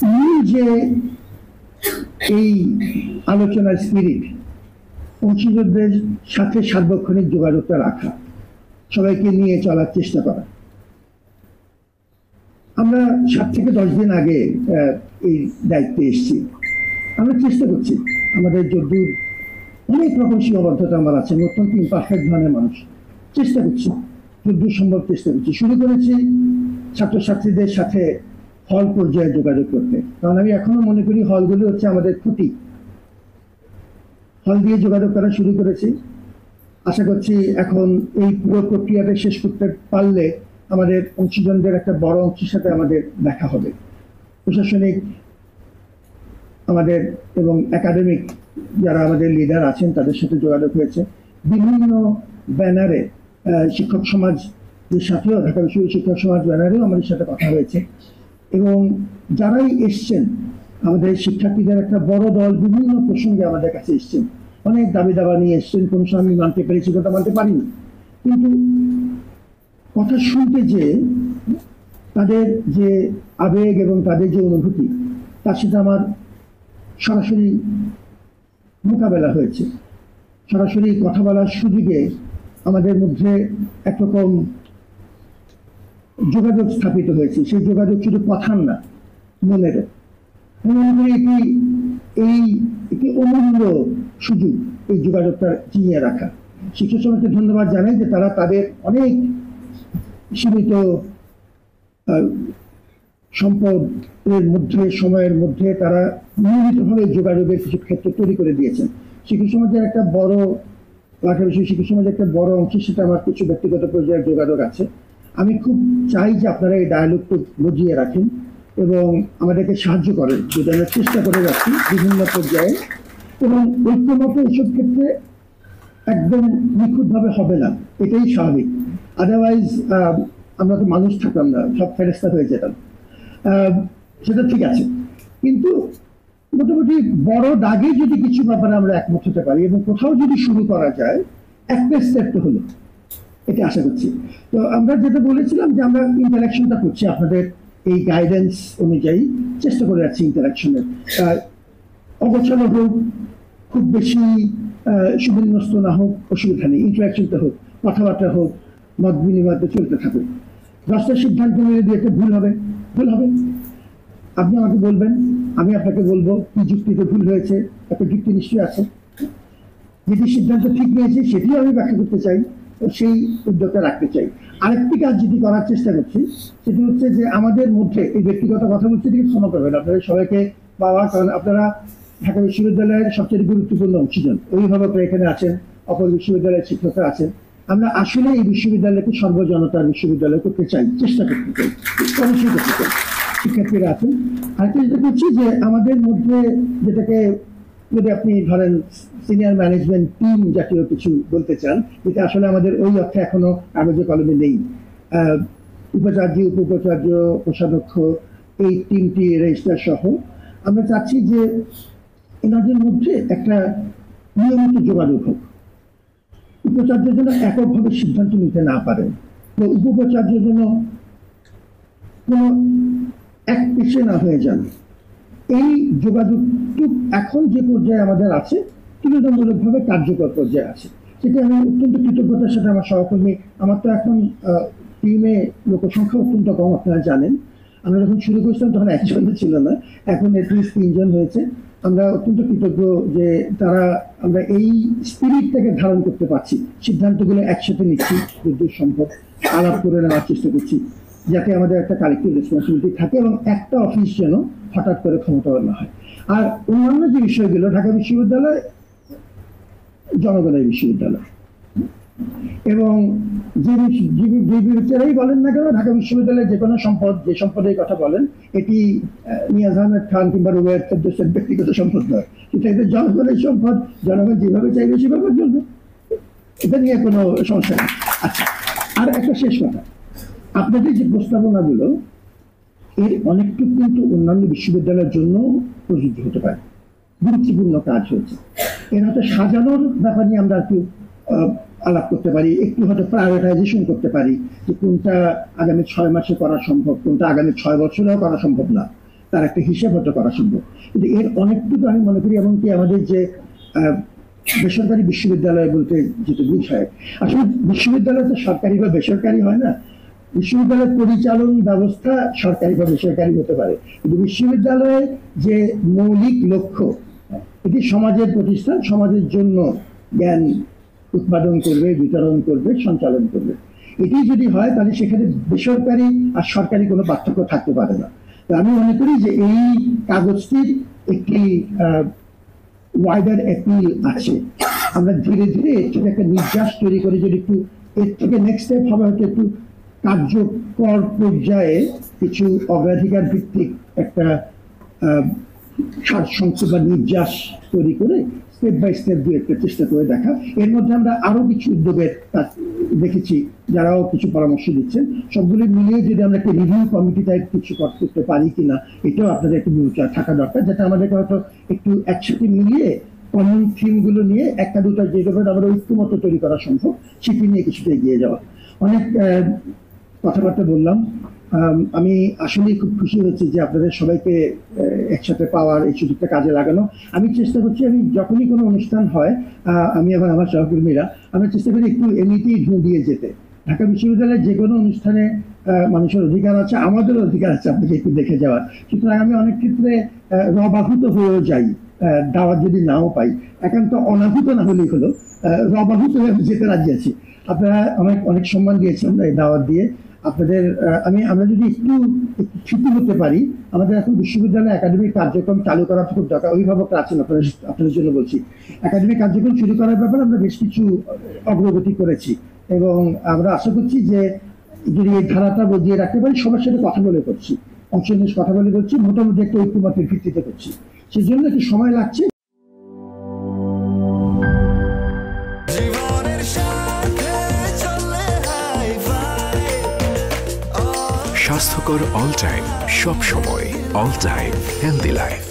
মূল যে এই আলোচনার স্পিরিট, অংশীদারদের সাথে সার্বক্ষণিক যোগাযোগটা রাখা, সবাইকে নিয়ে চলার চেষ্টা করা। আমরা 7 থেকে 10 দিন আগে এই দায়িত্বে এসেছি। আমরা চেষ্টা করছি, আমাদের যদ্দূর অনেক রকম সীমাবদ্ধতা আমার আছে, অত্যন্ত ইমপারফেক্ট ধরনের মানুষ, চেষ্টা করছি যদ্দূর সম্ভব চেষ্টা করছি। শুরু করেছি ছাত্রছাত্রীদের সাথে হল পর্যায়ে যোগাযোগ করতে, কারণ আমি এখনো মনে করি হলগুলো হচ্ছে আমাদের ক্ষতি। হল দিয়ে যোগাযোগ করা শুরু করেছি। আশা করছি এখন এই পুরো প্রক্রিয়াটা শেষ করতে পারলে আমাদের অংশীজনদের একটা বড় অংশের সাথে আমাদের দেখা হবে। প্রশাসনিক আমাদের এবং একাডেমিক যারা আমাদের লিডার আছেন তাদের সাথে যোগাযোগ হয়েছে। বিভিন্ন ব্যানারে শিক্ষক সমাজের সাথেও, ঢাকা বিশ্ববিদ্যালয় শিক্ষক সমাজ ব্যানারেও আমাদের সাথে কথা হয়েছে। এবং যারাই এসছেন, আমাদের শিক্ষার্থীদের একটা বড় দল বিভিন্ন প্রসঙ্গে আমাদের কাছে এসছেন, অনেক দাবি দাবা নিয়ে এসছেন। কোনো সময় আমি মানতে পেরেছি, কথা মানতে পারিনি, কিন্তু কথা শুনতে যে তাদের যে আবেগ এবং তাদের যে অনুভূতি, তার সাথে আমার সরাসরি মোকাবেলা হয়েছে। সরাসরি কথা বলার সুযোগে আমাদের মধ্যে একরকম যোগাযোগ স্থাপিত হয়েছে। সেই যোগাযোগ শুধু কথার না, মনেরও। আমি মনে করি একটি অমূল্য সুযোগ এই যোগাযোগটা চিনিয়ে রাখা। শিক্ষক সমাজকে ধন্যবাদ জানাই যে তারা তাদের অনেক সীমিত সম্পদের মধ্যে, সময়ের মধ্যে তারা নিয়মিতভাবে যোগাযোগের কিছু ক্ষেত্র তৈরি করে দিয়েছেন। শিক্ষক সমাজের একটা বড় ঢাকা বিশ্ববিদ্যালয় শিক্ষক সমাজের একটা বড় অংশের সাথে আমার কিছু ব্যক্তিগত পর্যায়ের যোগাযোগ আছে। আমি খুব চাই যে আপনারা এই ডায়ালগটা বুঝিয়ে রাখেন এবং আমাদেরকে সাহায্য করেন, যেটা আমরা চেষ্টা করে যাচ্ছি বিভিন্ন পর্যায়ে। এবং ঐক্যমত এসব ক্ষেত্রে একদম নিখুঁতভাবে হবে না, এটাই স্বাভাবিক। আদারওয়াইজ আমরা তো মানুষ থাকতাম না, সব ফেরেস্তা হয়ে যেতাম। সেটা ঠিক আছে, কিন্তু মোটামুটি বড় দাগে যদি কিছু ব্যাপারে আমরা একমত হতে পারি এবং কোথাও যদি শুরু করা যায়, একটা স্টেপ তো হলো, এটা আশা করছি। তো আমরা যেটা বলেছিলাম যে আমরা ইন্টারাকশনটা করছি আপনাদের এই গাইডেন্স অনুযায়ী, চেষ্টা করে যাচ্ছি ইন্টারাকশনের। অগোছালো হোক, খুব বেশি সুবিন্যস্ত না হোক, অসুবিধা নেই, ইন্টারাকশনটা হোক, কথাবার্তা হোক, মত বিনিময়তে চলতে থাকুক। রাষ্ট্রের সিদ্ধান্ত নিয়ে দিয়ে ভুল হবে, ভুল হবে, আপনি আমাকে বলবেন, আমি আপনাকে বলবো কি যুক্তিতে ভুল হয়েছে, একটা যুক্তি নিশ্চয়ই আছে। যেটি সিদ্ধান্ত ঠিক নিয়েছে সেটিও আমি ব্যাখ্যা করতে চাই, সেই উদ্যোগটা রাখতে চাই। আরেকটি কাজ যেটি করার চেষ্টা করছি সেটি হচ্ছে যে আমাদের মধ্যে এই ব্যক্তিগত কথা বলতে থেকে ক্ষমা করবেন আপনাদের সবাইকে পাওয়া, কারণ আপনারা ঢাকা বিশ্ববিদ্যালয়ের সবচেয়ে গুরুত্বপূর্ণ অংশীজন, অভিভাবকরা এখানে আছেন, অপর বিশ্ববিদ্যালয়ের শিক্ষকরা আছেন। আমরা আসলে এই বিশ্ববিদ্যালয়কে সর্বজনতার বিশ্ববিদ্যালয় করতে চাই, চেষ্টা করতে চাই, অবশ্যই করতে চাই। শিক্ষার্থীরা আছেন। আরেকটা যেটা করছি যে আমাদের মধ্যে, যেটাকে যদি আপনি ধরেন সিনিয়র ম্যানেজমেন্ট টিম জাতীয় কিছু বলতে চান, যেটা আসলে আমাদের ওই অর্থে এখনো কাগজে কলমে নেই। উপাচার্য, উপ উপাচার্য, কোষাধ্যক্ষ, এই তিনটি রেজিস্ট্রার সহ আমরা চাচ্ছি যে এনাদের মধ্যে একটা নিয়মিত যোগাযোগ হোক। উপাচার্যের জন্য এককভাবে সিদ্ধান্ত নিতে না পারেন, তো উপাচার্যের জন্য কোনো এক পেশে না হয়ে যান। এই যোগাযোগটুক এখন যে পর্যায়ে আমাদের আছে, তুলনামূলকভাবে কার্যকর পর্যায়ে আছে, সেটা আমি অত্যন্ত কৃতজ্ঞতার সাথে আমার সহকর্মী, আমার তো এখন টিমে লোকসংখ্যা অত্যন্ত কম, আপনারা জানেন। আমরা যখন শুরু করেছিলাম তখন একজন ছিল না, এখন এটলিস্ট 3 জন হয়েছে। আমরা অত্যন্ত কৃতজ্ঞ যে আমরা এই স্পিরিটটাকে ধারণ করতে পারছি, সিদ্ধান্তগুলো একসাথে নিচ্ছি, যতদূর সম্ভব আলাপ করে নেওয়ার চেষ্টা করছি, যাতে আমাদের একটা কালেক্টিভ রেসপন্সিবিলিটি থাকে এবং একটা অফিস যেন হঠাৎ করে ক্ষমতা না হয়। আর অন্যান্য যে বিষয়গুলো, ঢাকা বিশ্ববিদ্যালয় জনগণের বিশ্ববিদ্যালয়, এবং যে বিচারেই বলেন না কেন, ঢাকা বিশ্ববিদ্যালয়ের যে কোনো সম্পদ, যে সম্পদের কথা বলেন, এটি নিয়াজ আহমেদ খান কিংবা রুবের সদস্যের ব্যক্তিগত সম্পদ নয়, এটা একটা জনগণের সম্পদ। জনগণ যেভাবে চাইবে সেভাবে চলবে, এটা নিয়ে কোনো সমস্যা নেই। আচ্ছা, আর একটা শেষ কথা, আপনাদের যে প্রস্তাবনাগুলো, এর অনেকটুকু কিন্তু অন্যান্য বিশ্ববিদ্যালয়ের জন্য প্রযোজ্য হতে পারে। গুরুত্বপূর্ণ কাজ হয়েছে, এর হয়তো সাজানোর ব্যাপার নিয়ে আমরা একটু আলাপ করতে পারি, একটু হয়তো প্রায়োরিটাইজেশন করতে পারি যে কোনটা আগামী 6 মাসে করা সম্ভব, কোনটা আগামী 6 বছরেও করা সম্ভব না। তার একটা হিসাব হয়তো করা সম্ভব, কিন্তু এর অনেকটুকু আমি মনে করি এমনকি আমাদের যে বেসরকারি বিশ্ববিদ্যালয় বলতে যেটা বোঝায়, আসলে বিশ্ববিদ্যালয় তো সরকারি বা বেসরকারি হয় না। বিশ্ববিদ্যালয়ের পরিচালন ব্যবস্থা সরকারি বা বেসরকারি হতে পারে, কিন্তু বিশ্ববিদ্যালয়ের যে মৌলিক লক্ষ্য, এটি সমাজের প্রতিষ্ঠান, সমাজের জন্য জ্ঞান উৎপাদন করবে, বিতরণ করবে, সঞ্চালন করবে। এটি যদি হয় তাহলে সেখানে বেসরকারি আর সরকারি কোনো পার্থক্য থাকতে পারে না। তো আমি মনে করি যে এই কাগজটির একটি ওয়াইডার অ্যাপিল আছে। আমরা ধীরে ধীরে এর থেকে একটা নির্যাস তৈরি করে যদি একটু এর থেকে নেক্সট স্টেপ হবে হয়তো একটু কার্যকর পর্যায়ে কিছু অগ্রাধিকার ভিত্তিক একটা সারসংক্ষেপ বা নির্যাস তৈরি করে স্টেপ বাই স্টেপ দিয়ে একটা চেষ্টা করে দেখা। এর মধ্যে আমরা আরো কিছু উদ্যোগের কাজ দেখেছি, যারাও কিছু পরামর্শ দিচ্ছেন। সবগুলো মিলিয়ে যদি আমরা একটা রিভিউ কমিটি টাইপ কিছু করতে পারি কিনা, এটাও আপনাদের একটু বিবেচনা থাকা দরকার, যাতে আমাদেরকে হয়তো একটু একসাথে মিলিয়ে কমন থিম গুলো নিয়ে একটা দুটো যেভাবে আমরা ঐক্যমত তৈরি করা সম্ভব সেটি নিয়ে কিছুটা এগিয়ে যাওয়া। অনেক কথাবার্তা বললাম। আমি আসলে খুব খুশি হয়েছি যে আপনাদের সবাইকে একসাথে পাওয়ার, এই সুযোগটা কাজে লাগানো। আমি চেষ্টা করছি, আমি যখনই কোনো অনুষ্ঠান হয়, আমি এবং আমার সহকর্মীরা আমরা চেষ্টা করি একটু এমনিতেই ঢু দিয়ে যেতে। ঢাকা বিশ্ববিদ্যালয়ের যে কোনো অনুষ্ঠানে মানুষের অধিকার আছে, আমাদেরও অধিকার আছে আপনাকে একটু দেখে যাওয়ার। সুতরাং আমি অনেক ক্ষেত্রে রবাহুত হয়েও যাই, দাওয়াত যদি নাও পাই, একান্ত অনাহুত না হলেই হলো, রবাহুত হয়ে যেতে রাজি আছি। আপনারা অনেক সম্মান দিয়েছেন এই দাওয়াত দিয়ে আপনাদের। আমরা যদি একটু ছুটি হতে পারি, আমাদের এখন বিশ্ববিদ্যালয়ে একাডেমিক কার্যক্রম চালু করা খুব দরকার। অভিভাবকরা আছেন, আপনাদের জন্য বলছি, একাডেমিক কার্যক্রম শুরু করার ব্যাপারে আমরা বেশ কিছু অগ্রগতি করেছি এবং আমরা আশা করছি যে যদি এই ধারাটা বজিয়ে রাখতে পারি, সবার সাথে কথা বলে করছি, অংশ নিয়ে কথা বলে করছি, মোটামুটি একটা ঐক্যমতের ভিত্তিতে করছি। সেই জন্য একটু সময় লাগছে। স্বাস্থ্যকর অল টাইম, সব সময় অল টাইম হেলদি লাইফ।